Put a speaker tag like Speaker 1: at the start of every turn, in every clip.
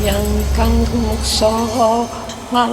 Speaker 1: yang kang muksa ngal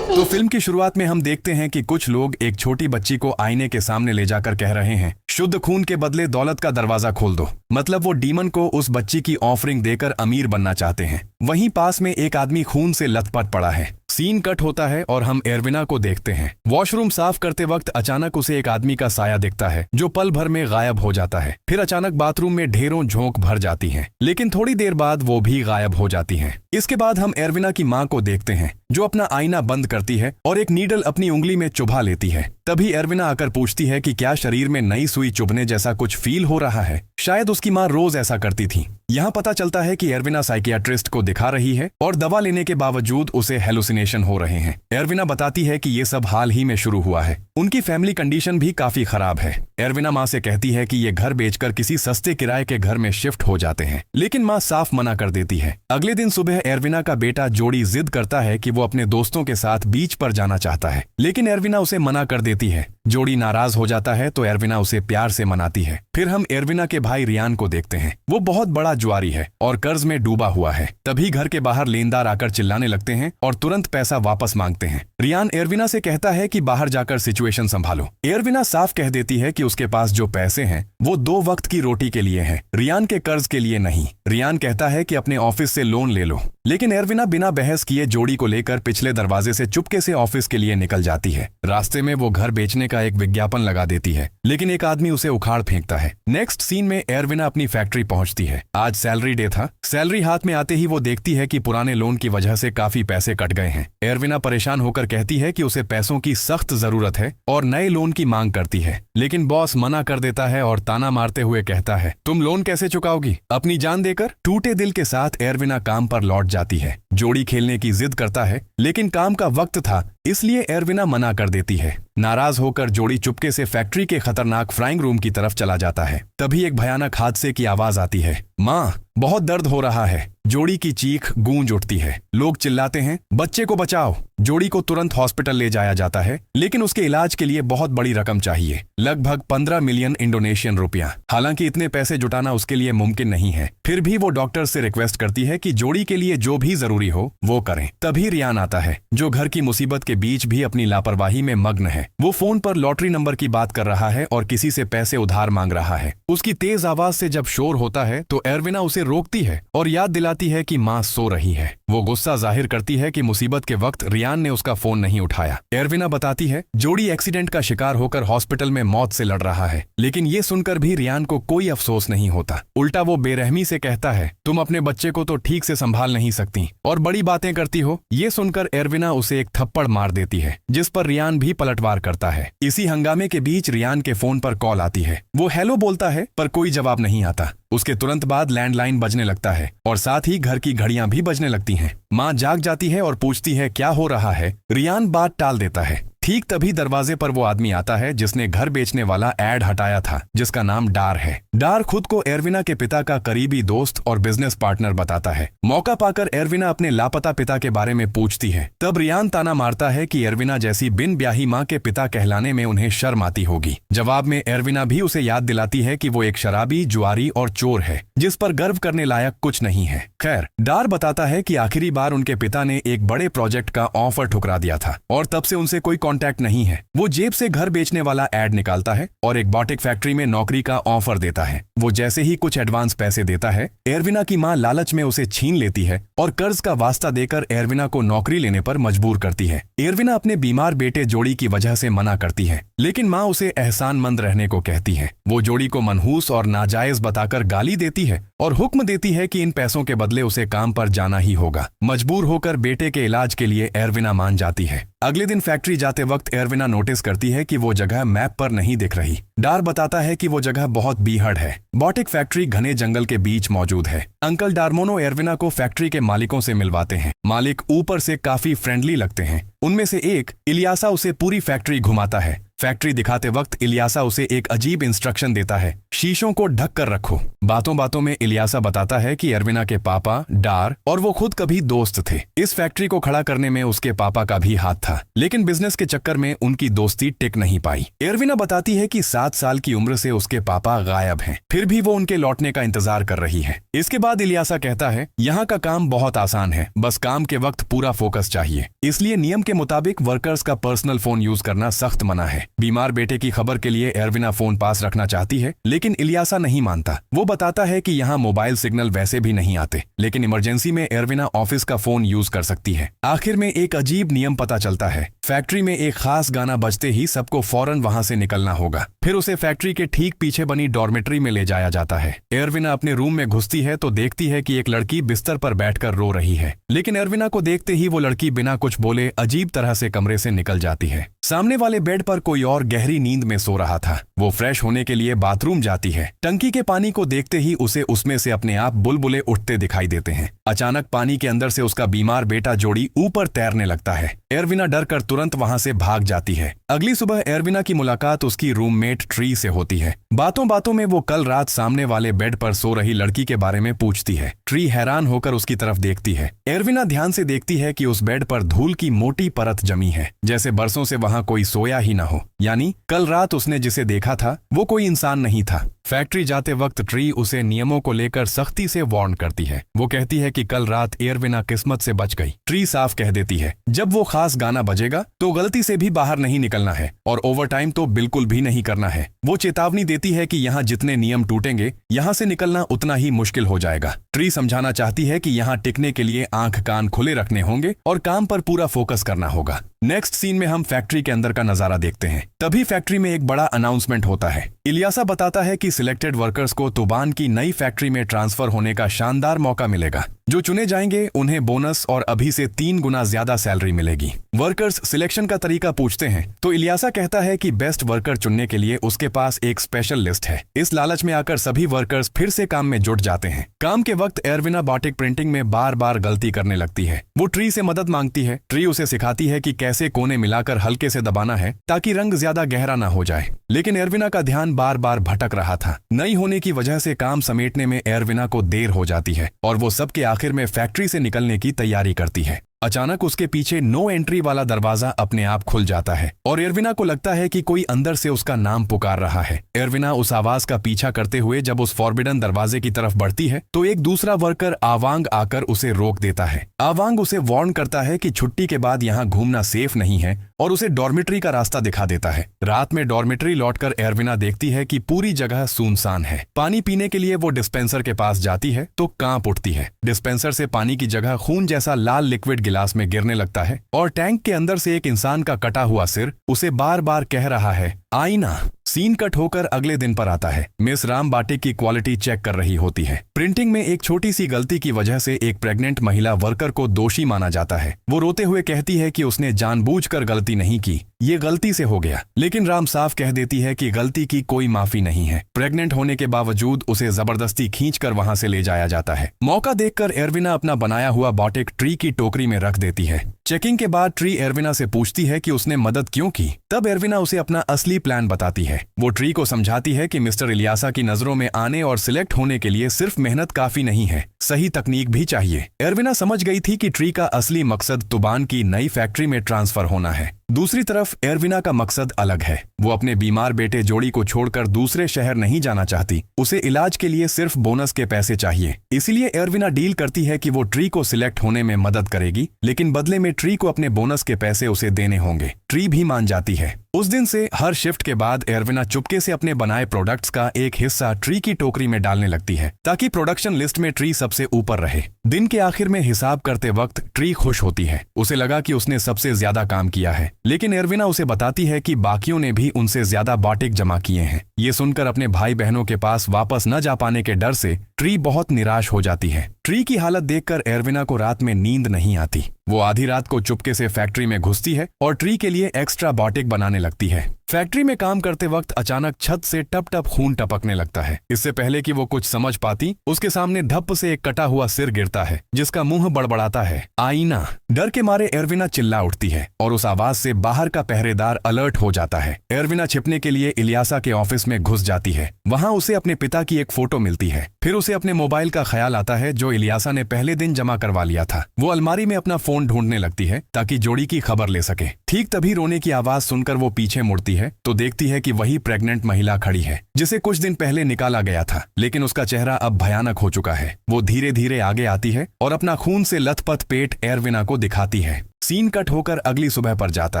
Speaker 2: तो film की शुरुआत में हम देखते हैं कि कुछ लोग एक छोटी बच्ची को आईने के सामने ले जाकर कह रहे हैं, शुद्ध खून के बदले दौलत का दरवाजा खोल दो। मतलब वो डीमन को उस बच्ची की ऑफरिंग देकर अमीर बनना चाहते हैं। वहीं पास में एक आदमी खून से लथपथ पड़ा है। सीन कट होता है और हम एरविना को देखते हैं। वॉशरूम साफ करते वक्त अचानक उसे एक आदमी का साया दिखता है जो पल भर में गायब हो जाता है। फिर अचानक बाथरूम में ढेरों झोंक भर जाती हैं, लेकिन थोड़ी देर बाद वो भी गायब हो जाती हैं। इसके बाद हम एरविना की माँ को देखते हैं जो अपना आईना बंद करती है और एक नीडल अपनी उंगली में चुभा लेती है। तभी एरविना आकर पूछती है कि क्या शरीर में नई सुई चुभने जैसा कुछ फील हो रहा है। शायद उसकी माँ रोज ऐसा करती थी। यहाँ पता चलता है कि एरविना साइकियाट्रिस्ट को दिखा रही है और दवा लेने के बावजूद उसे हेलुसिनेशन हो रहे हैं। एरविना बताती है कि ये सब हाल ही में शुरू हुआ है। उनकी फैमिली कंडीशन भी काफी खराब है। एरविना माँ से कहती है कि ये घर बेचकर किसी सस्ते किराए के घर में शिफ्ट हो जाते हैं, लेकिन माँ साफ मना कर देती है। अगले दिन सुबह एरविना का बेटा जोड़ी जिद करता है कि वो अपने दोस्तों के साथ बीच पर जाना चाहता है, लेकिन एरविना उसे मना कर देती है। जोड़ी नाराज हो जाता है तो एरविना उसे प्यार से मनाती है। फिर हम एरविना के भाई रियान को देखते हैं। वो बहुत बड़ा जुआरी है और कर्ज में डूबा हुआ है। तभी घर के बाहर लेनदार आकर चिल्लाने लगते हैं और तुरंत पैसा वापस मांगते हैं। रियान एरविना से कहता है कि बाहर जाकर सिचुएशन संभालो। एरविना साफ कह देती है कि उसके पास जो पैसे हैं वो 2 वक्त की रोटी के लिए हैं, रियान के कर्ज के लिए नहीं। रियान कहता है कि अपने ऑफिस से लोन ले लो, लेकिन एरविना बिना बहस किए जोड़ी को लेकर पिछले दरवाजे से चुपके से ऑफिस के लिए निकल जाती है। रास्ते में वो घर बेचने का एक विज्ञापन लगा देती है, लेकिन एक आदमी उसे उखाड़ फेंकता है। नेक्स्ट सीन में एरविना अपनी फैक्ट्री पहुंचती है। आज सैलरी डे था। सैलरी हाथ में आते ही वो देखती है कि पुराने लोन की वजह से काफी पैसे कट गए हैं। एरविना परेशान होकर कहती है कि उसे पैसों की सख्त जरूरत है और नए लोन की मांग करती है, लेकिन बॉस मना कर देता है और ताना मारते हुए कहता है, तुम लोन कैसे चुकाओगी, अपनी जान देकर। टूटे दिल के साथ एरविना काम पर लौट जाती है। जोड़ी खेलने की जिद करता है, लेकिन काम का वक्त था इसलिए एरविना मना कर देती है। नाराज होकर जोड़ी चुपके से फैक्ट्री के खतरनाक फ्राइंग रूम की तरफ चला जाता है। तभी एक भयानक हादसे की आवाज आती है, माँ बहुत दर्द हो रहा है। जोड़ी की चीख गूंज उठती है। लोग चिल्लाते हैं, बच्चे को बचाओ। जोड़ी को तुरंत हॉस्पिटल ले जाया जाता है, लेकिन उसके इलाज के लिए बहुत बड़ी रकम चाहिए, लगभग 15 मिलियन इंडोनेशियन रुपया। हालांकि इतने पैसे जुटाना उसके लिए मुमकिन नहीं है। फिर भी वो डॉक्टर से रिक्वेस्ट करती है कि जोड़ी के लिए जो भी जरूरी हो वो करें। तभी रियान आता है जो घर की मुसीबत के बीच भी अपनी लापरवाही में मग्न है। वो फोन पर लॉटरी नंबर की बात कर रहा है और किसी से पैसे उधार मांग रहा है। उसकी तेज आवाज से जब शोर होता है तो एरविना उसे रोकती है और याद दिलाती है कि माँ सो रही है। वो गुस्सा जाहिर करती है कि मुसीबत के वक्त रियान ने उसका फोन नहीं उठाया। एरविना बताती है जोड़ी एक्सीडेंट का शिकार होकर हॉस्पिटल में मौत से लड़ रहा है, लेकिन ये सुनकर भी रियान को कोई अफसोस नहीं होता। उल्टा वो बेरहमी से कहता है, तुम अपने बच्चे को तो ठीक से संभाल नहीं सकती और बड़ी बातें करती हो। ये सुनकर एरविना उसे एक थप्पड़ मार देती है, जिस पर रियान भी पलटवार करता है। इसी हंगामे के बीच रियान के फोन पर कॉल आती है। वो हेलो बोलता है पर कोई जवाब नहीं आता। उसके तुरंत बाद लैंडलाइन बजने लगता है और साथ ही घर की घड़ियां भी बजने लगती हैं। माँ जाग जाती है और पूछती है क्या हो रहा है। रियान बात टाल देता है। ठीक तभी दरवाजे पर वो आदमी आता है जिसने घर बेचने वाला एड हटाया था, जिसका नाम डार है। डार खुद को एरविना के पिता का करीबी दोस्त और बिजनेस पार्टनर बताता है। मौका पाकर एरविना अपने लापता पिता के बारे में पूछती है। तब रियान ताना मारता है कि एरविना जैसी बिन ब्याही माँ के पिता कहलाने में उन्हें शर्म आती होगी। जवाब में एरविना भी उसे याद दिलाती है कि वो एक शराबी, जुआरी और चोर है, जिस पर गर्व करने लायक कुछ नहीं है। खैर, डार बताता है कि आखिरी बार उनके पिता ने एक बड़े प्रोजेक्ट का ऑफर ठुकरा दिया था और तब से उनसे कोई कांटेक्ट नहीं है। वो जेब से घर बेचने वाला एड निकालता है और एक बॉटिक फैक्ट्री में नौकरी का ऑफर देता है। वो जैसे ही कुछ एडवांस पैसे देता है, एरविना की माँ लालच में उसे छीन लेती है और कर्ज का वास्ता देकर एरविना को नौकरी लेने पर मजबूर करती है। एरविना अपने बीमार बेटे जोड़ी की वजह से मना करती है, लेकिन माँ उसे एहसानमंद रहने को कहती है। वो जोड़ी को मनहूस और नाजायज बताकर गाली देती है और हुक्म देती है कि इन पैसों के बदले उसे काम पर जाना ही होगा। मजबूर होकर बेटे के इलाज के लिए एरविना मान जाती है। अगले दिन फैक्ट्री जाते वक्त एरविना नोटिस करती है कि वो जगह मैप पर नहीं दिख रही। डार बताता है कि वो जगह बहुत बीहड़ है। बॉटिक फैक्ट्री घने जंगल के बीच मौजूद है। अंकल डारमोनो एरविना को फैक्ट्री के मालिकों से मिलवाते हैं। मालिक ऊपर से काफी फ्रेंडली लगते हैं। उनमें से एक इलियासा उसे पूरी फैक्ट्री घुमाता है। फैक्ट्री दिखाते वक्त इलियासा उसे एक अजीब इंस्ट्रक्शन देता है, शीशों को ढक कर रखो। बातों बातों में इलियासा बताता है कि एरविना के पापा डार और वो खुद कभी दोस्त थे। इस फैक्ट्री को खड़ा करने में उसके पापा का भी हाथ था, लेकिन बिजनेस के चक्कर में उनकी दोस्ती टिक नहीं पाई। एरविना बताती है कि 7 साल की उम्र से उसके पापा गायब हैं, फिर भी वो उनके लौटने का इंतजार कर रही है। इसके बाद इलियासा कहता है, यहाँ का काम बहुत आसान है, बस काम के वक्त पूरा फोकस चाहिए, इसलिए नियम के मुताबिक वर्कर्स का पर्सनल फोन यूज करना सख्त मना है। बीमार बेटे की खबर के लिए एरविना फोन पास रखना चाहती है, लेकिन इलियासा नहीं मानता। वो बताता है कि यहाँ मोबाइल सिग्नल वैसे भी नहीं आते, लेकिन इमरजेंसी में एरविना ऑफिस का फोन यूज कर सकती है। आखिर में एक अजीब नियम पता चलता है। फैक्ट्री में एक खास गाना बजते ही सबको फौरन वहां से निकलना होगा। फिर उसे फैक्ट्री के ठीक पीछे बनी डॉर्मेट्री में ले जाया जाता है। एरविना अपने रूम में घुसती है तो देखती है कि एक लड़की बिस्तर पर बैठकर रो रही है, लेकिन एरविना को देखते ही वो लड़की बिना कुछ बोले अजीब तरह से कमरे से निकल जाती है। सामने वाले बेड पर कोई और गहरी नींद में सो रहा था। वो फ्रेश होने के लिए बाथरूम जाती है। टंकी के पानी को देखते ही उसे उसमें से अपने आप बुलबुले उठते दिखाई देते हैं। अचानक पानी के अंदर से उसका बीमार बेटा जोड़ी ऊपर तैरने लगता है। एरविना डर कर तुरंत वहां से भाग जाती है। अगली सुबह एरविना की मुलाकात उसकी रूममेट ट्री से होती है। बातों बातों में वो कल रात सामने वाले बेड पर सो रही लड़की के बारे में पूछती है। ट्री हैरान होकर उसकी तरफ देखती है। एरविना ध्यान से देखती है कि उस बेड पर धूल की मोटी परत जमी है, जैसे बरसों से वहां कोई सोया ही न हो। यानी कल रात उसने जिसे देखा था वो कोई इंसान नहीं था। फैक्ट्री जाते वक्त ट्री उसे नियमों को लेकर सख्ती से वार्न करती है। वो कहती है कि कल रात एरविना किस्मत से बच गई। ट्री साफ कह देती है, जब वो खास गाना बजेगा तो गलती से भी बाहर नहीं निकलना है और ओवरटाइम तो बिल्कुल भी नहीं करना है। वो चेतावनी देती है कि यहाँ जितने नियम टूटेंगे यहाँ से निकलना उतना ही मुश्किल हो जाएगा। ट्री समझाना चाहती है कि यहाँ टिकने के लिए आंख कान खुले रखने होंगे और काम पर पूरा फोकस करना होगा। नेक्स्ट सीन में हम फैक्ट्री के अंदर का नजारा देखते हैं। तभी फैक्ट्री में एक बड़ा अनाउंसमेंट होता है। इलियासा बताता है कि सिलेक्टेड वर्कर्स को तुबान की नई फैक्ट्री में ट्रांसफर होने का शानदार मौका मिलेगा। जो चुने जाएंगे उन्हें बोनस और अभी से 3 गुना ज्यादा सैलरी मिलेगी। वर्कर्स सिलेक्शन का तरीका पूछते हैं तो इलियासा कहता है कि बेस्ट वर्कर चुनने के लिए उसके पास एक स्पेशल लिस्ट है। इस लालच में आकर सभी वर्कर्स फिर से काम में जुट जाते हैं। काम के वक्त एरविना बाटिक प्रिंटिंग में बार बार गलती करने लगती है। वो ट्री से मदद मांगती है। ट्री उसे सिखाती है कि कैसे कोने मिलाकर हल्के से दबाना है ताकि रंग ज्यादा गहरा ना हो जाए, लेकिन एरविना का ध्यान बार बार भटक रहा था। नई होने की वजह से काम समेटने में एरविना को देर हो जाती है और वो सबके आखिर में फैक्ट्री से निकलने की तैयारी करती है। अचानक उसके पीछे नो एंट्री वाला दरवाजा अपने आप खुल जाता है और एरविना को लगता है कि कोई अंदर से उसका नाम पुकार रहा है। एरविना उस आवाज का पीछा करते हुए जब उस फॉरबिडन दरवाजे की तरफ बढ़ती है तो एक दूसरा वर्कर आवांग आकर उसे रोक देता है। आवांग उसे वार्न करता है कि छुट्टी के बाद यहाँ घूमना सेफ नहीं है और उसे डॉर्मेट्री का रास्ता दिखा देता है। रात में डॉर्मेट्री लौटकर एरविना देखती है कि पूरी जगह सुनसान है। पानी पीने के लिए वो डिस्पेंसर के पास जाती है तो कांप उठती है। डिस्पेंसर से पानी की जगह खून जैसा लाल लिक्विड गिलास में गिरने लगता है और टैंक के अंदर से एक इंसान का कटा हुआ सिर उसे बार बार कह रहा है, आईना। सीन कट होकर अगले दिन पर आता है। मिस राम बाटिक की क्वालिटी चेक कर रही होती है। प्रिंटिंग में एक छोटी सी गलती की वजह से एक प्रेग्नेंट महिला वर्कर को दोषी माना जाता है। वो रोते हुए कहती है कि उसने जानबूझकर गलती नहीं की, ये गलती से हो गया, लेकिन राम साफ कह देती है कि गलती की कोई माफी नहीं है। प्रेग्नेंट होने के बावजूद उसे जबरदस्ती खींचकर वहां से ले जाया जाता है। मौका देखकर एरविना अपना बनाया हुआ बाटिक ट्री की टोकरी में रख देती है। चेकिंग के बाद ट्री एरविना से पूछती है कि उसने मदद क्यों की। तब एरविना उसे अपना असली प्लान बताती है। वो ट्री को समझाती है कि मिस्टर इलियासा की नजरों में आने और सिलेक्ट होने के लिए सिर्फ मेहनत काफी नहीं है, सही तकनीक भी चाहिए। एरविना समझ गई थी कि ट्री का असली मकसद तुबान की नई फैक्ट्री में ट्रांसफर होना है। दूसरी तरफ एरविना का मकसद अलग है। वो अपने बीमार बेटे जोड़ी को छोड़कर दूसरे शहर नहीं जाना चाहती। उसे इलाज के लिए सिर्फ बोनस के पैसे चाहिए। इसीलिए एरविना डील करती है कि वो ट्री को सिलेक्ट होने में मदद करेगी, लेकिन बदले में ट्री को अपने बोनस के पैसे उसे देने होंगे। ट्री भी मान जाती है। उस दिन से हर शिफ्ट के बाद एरविना चुपके से अपने बनाए प्रोडक्ट्स का एक हिस्सा ट्री की टोकरी में डालने लगती है ताकि प्रोडक्शन लिस्ट में ट्री सबसे ऊपर रहे। दिन के आखिर में हिसाब करते वक्त ट्री खुश होती है। उसे लगा कि उसने सबसे ज्यादा काम किया है, लेकिन एरविना उसे बताती है कि बाकियों ने भी उनसे ज्यादा बाटिक जमा किए हैं। ये सुनकर अपने भाई बहनों के पास वापस न जा पाने के डर से ट्री बहुत निराश हो जाती है। ट्री की हालत देखकर एरविना को रात में नींद नहीं आती। वो आधी रात को चुपके से फैक्ट्री में घुसती है और ट्री के लिए एक्स्ट्रा बाटिक बनाने लगती है। फैक्ट्री में काम करते वक्त अचानक छत से टप टप खून टपकने लगता है। इससे पहले कि वो कुछ समझ पाती, उसके सामने धप से एक कटा हुआ सिर गिरता है जिसका मुंह बड़बड़ाता है, आईना। डर के मारे एरविना चिल्ला उठती है और उस आवाज से बाहर का पहरेदार अलर्ट हो जाता है। एरविना छिपने के लिए इलियासा के ऑफिस में घुस जाती है। वहां उसे अपने पिता की एक फोटो मिलती है। फिर उसे अपने मोबाइल का ख्याल आता है जो इलियासा ने पहले दिन जमा करवा लिया था। वो अलमारी में अपना फोन ढूंढने लगती है ताकि जोड़ी की खबर ले सके। ठीक तभी रोने की आवाज सुनकर वो पीछे मुड़ती है तो देखती है कि वही प्रेग्नेंट महिला खड़ी है जिसे कुछ दिन पहले निकाला गया था, लेकिन उसका चेहरा अब भयानक हो चुका है। वो धीरे धीरे आगे आती है और अपना खून से लथपथ पेट एरविना को दिखाती है। सीन कट होकर अगली सुबह पर जाता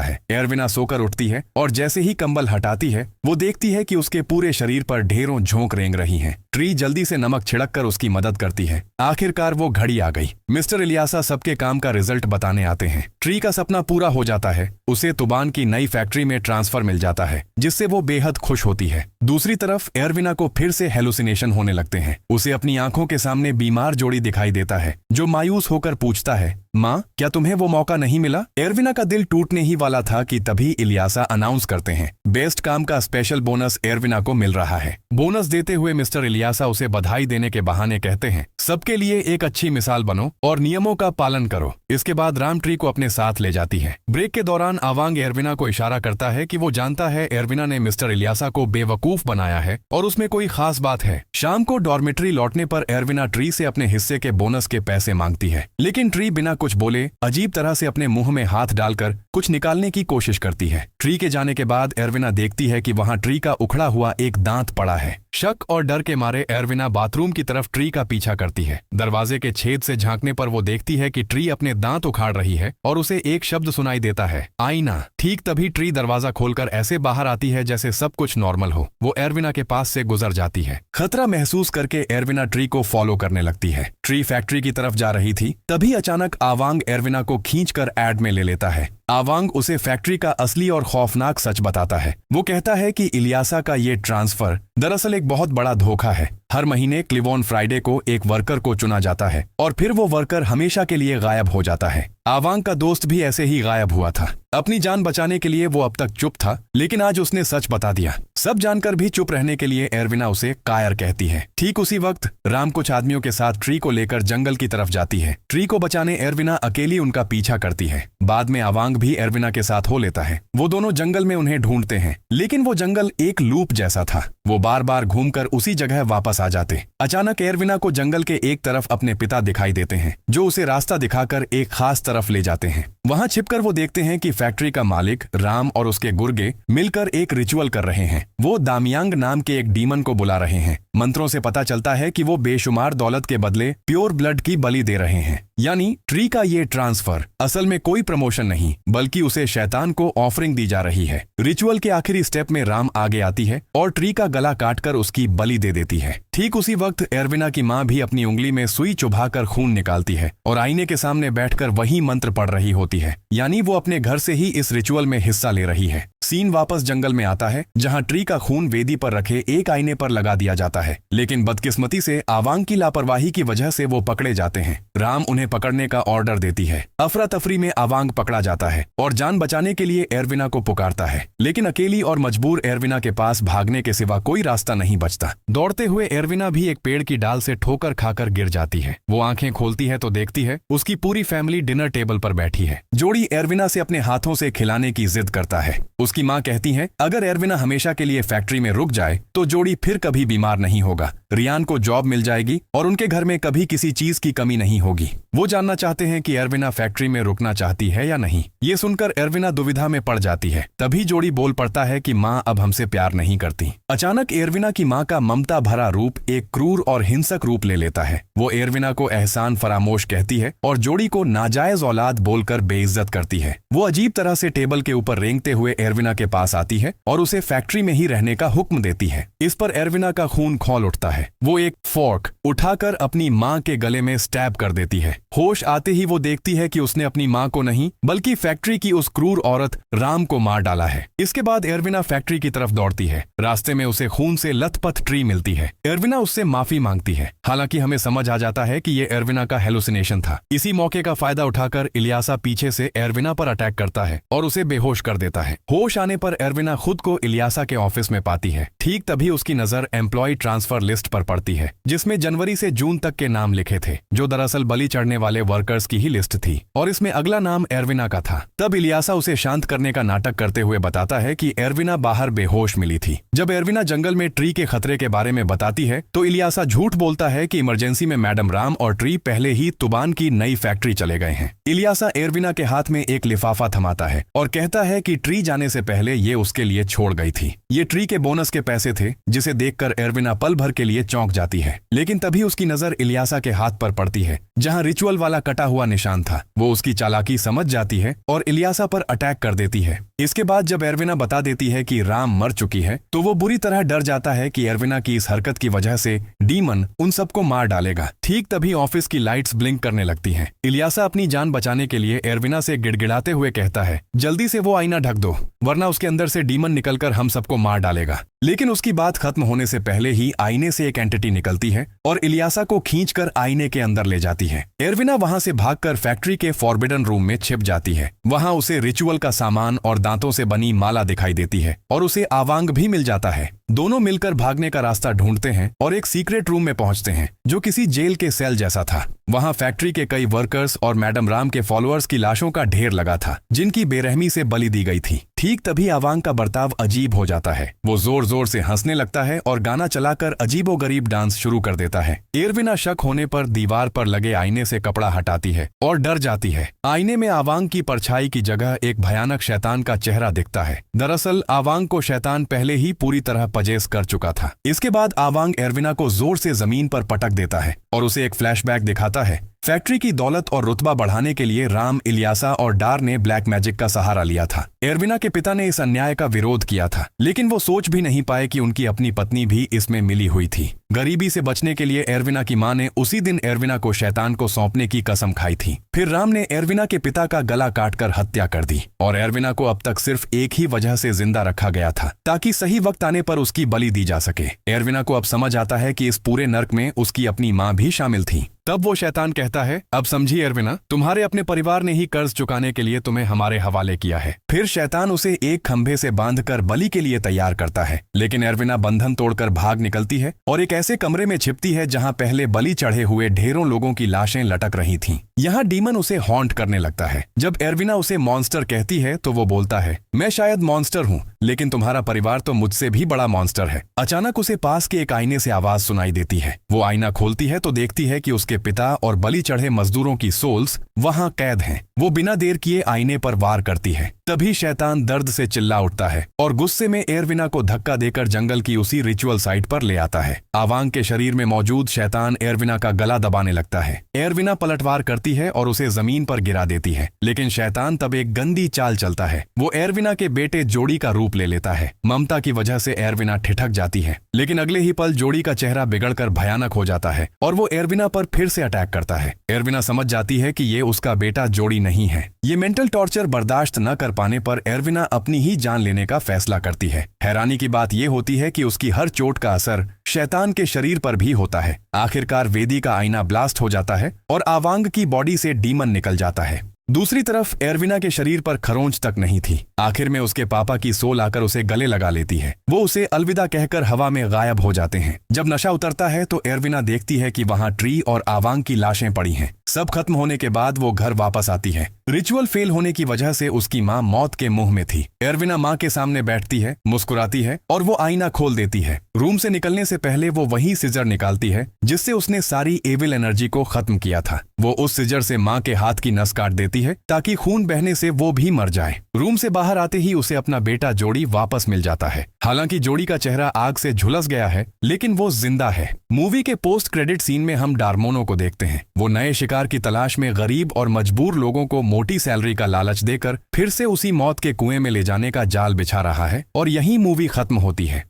Speaker 2: है। एरविना सोकर उठती है और जैसे ही कंबल हटाती है वो देखती है कि उसके पूरे शरीर पर ढेरों झोंक रेंग रही हैं। ट्री जल्दी से नमक छिड़क कर उसकी मदद करती है। आखिरकार वो घड़ी आ गई। मिस्टर इलियासा सबके काम का रिजल्ट बताने आते हैं। ट्री का सपना पूरा हो जाता है। उसे तुबान की नई फैक्ट्री में ट्रांसफर मिल जाता है जिससे वो बेहद खुश होती है। दूसरी तरफ एरविना को फिर से हेलुसिनेशन होने लगते हैं। उसे अपनी आंखों के सामने बीमार जोड़ी दिखाई देता है जो मायूस होकर पूछता है, माँ क्या तुम्हें वो मौका नहीं मिला? एरविना का दिल टूटने ही वाला था कि तभी इलियासा अनाउंस करते हैं, बेस्ट काम का स्पेशल बोनस एरविना को मिल रहा है। बोनस देते हुए मिस्टर इलियासा उसे बधाई देने के बहाने कहते हैं, सबके लिए एक अच्छी मिसाल बनो और नियमों का पालन करो। इसके बाद राम ट्री को अपने साथ ले जाती है। ब्रेक के दौरान आवांग एरविना को इशारा करता है कि वो जानता है एरविना ने मिस्टर इलियासा को बेवकूफ बनाया है और उसमें कोई खास बात है। शाम को डॉर्मेट्री लौटने पर एरविना ट्री से अपने हिस्से के बोनस के पैसे मांगती है, लेकिन ट्री बिना कुछ बोले अजीब तरह से अपने मुंह में हाथ डालकर कुछ निकालने की कोशिश करती है। ट्री के जाने के बाद एरविना देखती है कि वहां ट्री का उखड़ा हुआ एक दांत पड़ा है। शक और डर के मारे एरविना बाथरूम की तरफ ट्री का पीछा करती है। दरवाजे के छेद से झांकने पर वो देखती है कि ट्री अपने दांत उखाड़ रही है और उसे एक शब्द सुनाई देता है, आईना। ठीक तभी ट्री दरवाजा खोलकर ऐसे बाहर आती है जैसे सब कुछ नॉर्मल हो। वो एरविना के पास से गुजर जाती है। खतरा महसूस करके एरविना ट्री को फॉलो करने लगती है। ट्री फैक्ट्री की तरफ जा रही थी, तभी अचानक आवांग एरविना को खींचकर एड में ले लेता है। आवांग उसे फैक्ट्री का असली और खौफनाक सच बताता है। वो कहता है कि इलियासा का ये ट्रांसफर दरअसल एक बहुत बड़ा धोखा है। हर महीने क्लिवॉन फ्राइडे को एक वर्कर को चुना जाता है और फिर वो वर्कर हमेशा के लिए गायब हो जाता है। आवांग का दोस्त भी ऐसे ही गायब हुआ था। अपनी जान बचाने के लिए वो अब तक चुप था, लेकिन आज उसने सच बता दिया। सब जानकर भी चुप रहने के लिए एरविना उसे कायर कहती है। ठीक उसी वक्त राम कुछ आदमियों के साथ ट्री को लेकर जंगल की तरफ जाती है। ट्री को बचाने एरविना अकेली उनका पीछा करती है। बाद में आवांग भी एरविना के साथ हो लेता है। वो दोनों जंगल में उन्हें ढूंढते हैं, लेकिन वो जंगल एक लूप जैसा था। वो बार बार घूमकर उसी जगह वापस आ जाते। अचानक एरविना को जंगल के एक तरफ अपने पिता दिखाई देते हैं जो उसे रास्ता दिखाकर एक खास तरफ ले जाते हैं। वहां छिपकर वो देखते हैं कि फैक्ट्री का मालिक राम और उसके गुर्गे मिलकर एक रिचुअल कर रहे हैं। वो दामियांग नाम के एक डीमन को बुला रहे हैं। मंत्रों से पता चलता है कि वो बेशुमार दौलत के बदले प्योर ब्लड की बलि दे रहे हैं। यानी ट्री का ये ट्रांसफर असल में कोई प्रमोशन नहीं, बल्कि उसे शैतान को ऑफरिंग दी जा रही है। रिचुअल के आखिरी स्टेप में राम आगे आती है और ट्री का गला काटकर उसकी बलि दे देती है। ठीक उसी वक्त एरविना की माँ भी अपनी उंगली में सुई चुभाकर खून निकालती है और आईने के सामने बैठकर वही मंत्र पढ़ रही होती है। यानी वो अपने घर से ही इस रिचुअल में हिस्सा ले रही है। सीन वापस जंगल में आता है जहां ट्री का खून वेदी पर रखे एक आईने पर लगा दिया जाता है, लेकिन बदकिस्मती से आवांग की लापरवाही की वजह से वो पकड़े जाते हैं। राम उन्हें पकड़ने का ऑर्डर देती है। अफरा तफरी में आवांग पकड़ा जाता है और जान बचाने के लिए एरविना को पुकारता है, लेकिन अकेली और मजबूर एरविना के पास भागने के सिवा कोई रास्ता नहीं बचता। दौड़ते हुए एरविना भी एक पेड़ की डाल से ठोकर खाकर गिर जाती है। वो आंखें खोलती है तो देखती है उसकी पूरी फैमिली डिनर टेबल पर बैठी है। जोड़ी एरविना से अपने हाथों से खिलाने की जिद करता है। उसकी माँ कहती है अगर एरविना हमेशा के लिए फैक्ट्री में रुक जाए तो जोड़ी फिर कभी बीमार नहीं होगा। रियान को जॉब मिल जाएगी और उनके घर में कभी किसी चीज की कमी नहीं होगी। वो जानना चाहते हैं कि एरविना फैक्ट्री में रुकना चाहती है या नहीं। ये सुनकर एरविना दुविधा में पड़ जाती है। तभी जोड़ी बोल पड़ता है कि माँ अब हमसे प्यार नहीं करती। अचानक एरविना की माँ का ममता भरा रूप एक क्रूर और हिंसक रूप ले लेता है। वो एरविना को एहसान फरामोश कहती है और जोड़ी को नाजायज औलाद बोलकर बेइज्जत करती है। वो अजीब तरह से टेबल के ऊपर रेंगते हुए एरविना के पास आती है और उसे फैक्ट्री में ही रहने का हुक्म देती है। इस पर एरविना का खून खौल उठता है। है। वो एक फोर्क उठाकर अपनी माँ के गले में स्टैब कर देती है। होश आते ही वो देखती है कि उसने अपनी माँ को नहीं बल्कि फैक्ट्री की उस क्रूर औरत राम को मार डाला है। इसके बाद एरविना फैक्ट्री की तरफ दौड़ती है। रास्ते में उसे खून से लथपथ ट्री मिलती है। एरविना उससे माफी मांगती है। हालांकि हमें समझ आ जाता है कि ये एरविना का हेलुसिनेशन था। इसी मौके का फायदा उठाकर इलियासा पीछे से एरविना पर अटैक करता है और उसे बेहोश कर देता है। होश आने पर एरविना खुद को इलियासा के ऑफिस में पाती है। ठीक तभी उसकी नजर एम्प्लॉय ट्रांसफर लिस्ट पर पड़ती है, जिसमें जनवरी से जून तक के नाम लिखे थे, जो दरअसल बलि चढ़ने वाले वर्कर्स की ही लिस्ट थी और इसमें अगला नाम एरविना का था। तब इलियासा उसे शांत करने का नाटक करते हुए बताता है कि एरविना बाहर बेहोश मिली थी। जब एरविना जंगल में ट्री के खतरे के बारे में बताती है तो इलियासा झूठ बोलता है कि इमरजेंसी में मैडम राम और ट्री पहले ही तुबान की नई फैक्ट्री चले गए हैं। इलियासा एरविना के हाथ में एक लिफाफा थमाता है और कहता है कि ट्री जाने से पहले ये उसके लिए छोड़ गई थी। ये ट्री के बोनस के पैसे थे, जिसे देखकर एरविना पल भर के लिए चौंक जाती है। लेकिन तभी उसकी नजर इलियासा के हाथ पर पड़ती है, जहां रिचुअल वाला कटा हुआ निशान था। वो उसकी चालाकी समझ जाती है और इलियासा पर अटैक कर देती है। इसके बाद जब एरविना बता देती है कि राम मर चुकी है तो वो बुरी तरह डर जाता है कि एरविना की इस हरकत की वजह से डीमन उन सबको मार डालेगा। ठीक तभी ऑफिस की लाइट्स ब्लिंक करने लगती हैं। इलियासा अपनी जान बचाने के लिए एरविना से गिड़गिड़ाते हुए कहता है, जल्दी से वो आईना ढक दो, वरना उसके अंदर से डीमन निकलकर हम सबको मार डालेगा। लेकिन उसकी बात खत्म होने से पहले ही आईने से एक एंटिटी निकलती है और इलियासा को खींचकर आईने के अंदर ले जाती है। एरविना वहां से भागकर फैक्ट्री के फॉरबिडन रूम में छिप जाती है। वहां उसे रिचुअल का सामान और दांतों से बनी माला दिखाई देती है और उसे आवांग भी मिल जाता है। दोनों मिलकर भागने का रास्ता ढूंढते हैं और एक सीक्रेट रूम में पहुंचते हैं, जो किसी जेल के सेल जैसा था। वहां फैक्ट्री के कई वर्कर्स और मैडम राम के फॉलोअर्स की लाशों का ढेर लगा था, जिनकी बेरहमी से बलि दी गई थी। ठीक तभी आवांग का बर्ताव अजीब हो जाता है। वो जोर जोर से हंसने लगता है और गाना चलाकर अजीबोगरीब डांस शुरू कर देता है। एरविना शक होने पर दीवार पर लगे आईने से कपड़ा हटाती है और डर जाती है। आईने में आवांग की परछाई की जगह एक भयानक शैतान का चेहरा दिखता है। दरअसल आवांग को शैतान पहले ही पूरी तरह पजेस कर चुका था। इसके बाद आवांग एरविना को जोर से जमीन पर पटक देता है और उसे एक फ्लैशबैक दिखाता है। फैक्ट्री की दौलत और रुतबा बढ़ाने के लिए राम, इलियासा और डार ने ब्लैक मैजिक का सहारा लिया था। एरविना के पिता ने इस अन्याय का विरोध किया था, लेकिन वो सोच भी नहीं पाए कि उनकी अपनी पत्नी भी इसमें मिली हुई थी। गरीबी से बचने के लिए एरविना की मां ने उसी दिन एरविना को शैतान को सौंपने की कसम खाई थी। फिर राम ने एरविना के पिता का गला काटकर हत्या कर दी और एरविना को अब तक सिर्फ एक ही वजह से जिंदा रखा गया था, ताकि सही वक्त आने पर उसकी बलि दी जा सके। एरविना को अब समझ आता है कि इस पूरे नर्क में उसकी अपनी मां भी शामिल थी। तब वो शैतान कहता है, अब समझी एरविना, तुम्हारे अपने परिवार ने ही कर्ज चुकाने के लिए तुम्हें हमारे हवाले किया है। फिर शैतान उसे एक खंभे से बांधकर बलि के लिए तैयार करता है, लेकिन एरविना बंधन तोड़कर भाग निकलती है और एक ऐसे कमरे में छिपती है जहां पहले बलि चढ़े हुए ढेरों लोगों की लाशें लटक रही थीं। यहाँ डीमन उसे हॉन्ट करने लगता है। जब एरविना उसे मॉन्स्टर कहती है तो वो बोलता है, मैं शायद मॉन्स्टर हूँ, लेकिन तुम्हारा परिवार तो मुझसे भी बड़ा मॉन्स्टर है। अचानक उसे पास के एक आईने से आवाज सुनाई देती है। वो आईना खोलती है तो देखती है कि उसके पिता और बलि चढ़े मजदूरों की सोल्स वहां कैद हैं। वो बिना देर किए आईने पर वार करती है। तभी शैतान दर्द से चिल्ला उठता है और गुस्से में एरविना को धक्का देकर जंगल की उसी रिचुअल साइट पर ले आता है। आवांग के शरीर में मौजूद शैतान एरविना का गला दबाने लगता है। एरविना पलटवार करती है और उसे जमीन पर गिरा देती है, लेकिन शैतान तब एक गंदी चाल चलता है। वो एरविना के बेटे जोड़ी का रूप ले लेता है। ममता की वजह से एरविना ठिठक जाती है, लेकिन अगले ही पल जोड़ी का चेहरा बिगड़कर भयानक हो जाता है और वो एरविना पर फिर से अटैक करता है। एरविना समझ जाती है कि ये उसका बेटा जोड़ी नहीं है। ये मेंटल टॉर्चर बर्दाश्त न कर पाने पर एरविना अपनी ही जान लेने का फैसला करती है। हैरानी की बात यह होती है कि उसकी हर चोट का असर शैतान के शरीर पर भी होता है। आखिरकार वेदी का आईना ब्लास्ट हो जाता है और आवांग की बॉडी से डीमन निकल जाता है। दूसरी तरफ एरविना के शरीर पर खरोंच तक नहीं थी। आखिर में उसके पापा की सोल आकर उसे गले लगा लेती है। वो उसे अलविदा कहकर हवा में गायब हो जाते हैं। जब नशा उतरता है तो एरविना देखती है कि वहां ट्री और आवांग की लाशें पड़ी हैं। सब खत्म होने के बाद वो घर वापस आती है। रिचुअल फेल होने की वजह से उसकी माँ मौत के मुंह में थी। एरविना माँ के सामने बैठती है, मुस्कुराती है और वो आईना खोल देती है। रूम से निकलने से पहले वो वही सिजर निकालती है जिससे उसने सारी एविल एनर्जी को खत्म किया था। वो उस सिजर से माँ के हाथ की नस काट देती है ताकि खून बहने से वो भी मर जाए। रूम से बाहर आते ही उसे अपना बेटा जोड़ी वापस मिल जाता है। हालांकि जोड़ी का चेहरा आग से झुलस गया है, लेकिन वो जिंदा है। मूवी के पोस्ट क्रेडिट सीन में हम डार्मोनो को देखते हैं। वो नए शिकार की तलाश में गरीब और मजबूर लोगों को मोटी सैलरी का लालच देकर फिर से उसी मौत के कुएं में ले जाने का जाल बिछा रहा है और यही मूवी खत्म होती है।